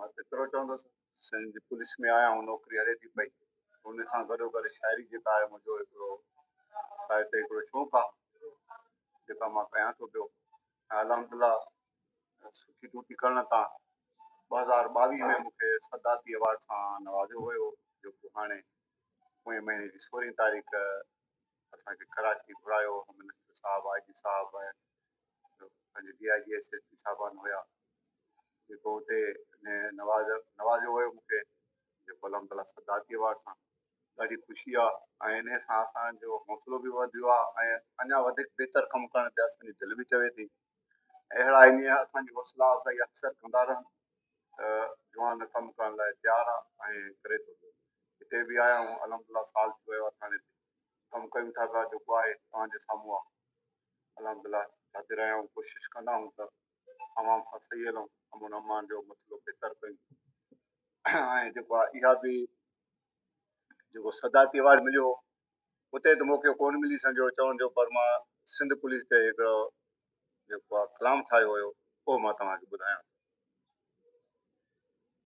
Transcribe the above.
मां केतिरो चवंदुसि सिंध पुलिस में आहियां ऐं नौकिरी हले थी पई। उन सां गॾोगॾु शाइरी जेका आहे मुंहिंजो हिकिड़ो साहित्य हिकिड़ो शौक़ु आहे जेका मां कयां थो पियो। ऐं अलहमदिल्ला सुठी टूटी करण तां 2022 में मूंखे सदाती अवार्ड सां नवाज़ियो वियो, जेको हाणे पोएं महीने जी 16 तारीख़ असांखे कराची घुरायो। मिनिस्टर साहब, आई जी साहब ऐं पंहिंजे DIG साहबान हुया जेको हुते नवाज़ियो वियो मूंखे, जेको अलहमदिल्ला सदाती अवार्ड सां। ॾाढी ख़ुशी आहे ऐं इन सां असांजो हौसलो बि वधियो आहे ऐं अञा वधीक बहितर कमु करण ते असांजी दिलि बि चवे थी। अहिड़ा इन असांजी हौसला अफ़ज़ाई अक्सर कंदा रहनि त जवान कमु करण लाइ तयारु आहे ऐं करे थो पियो। हिते बि आया आहियूं, अलहमदिल्ला साल थी वियो आहे थाणे ते कमु कयूं था पिया, जेको आहे तव्हांजे साम्हूं आहे। अलहमदिल्ला ठाहे रहिया आहियूं, कोशिशि कंदा आहियूं त आवाम सां सही हलूं, अमन अमान जो मसइलो बहितर कयूं। ऐं जेको आहे इहा बि जेको सदाती अवार्ड मिलियो उते त मौक़ो कोन मिली सघियो चवण जो, पर मां सिंध पुलिस ते हिकिड़ो जेको आहे कलाम ठाहियो हुयो उहो मां तव्हांखे ॿुधायां।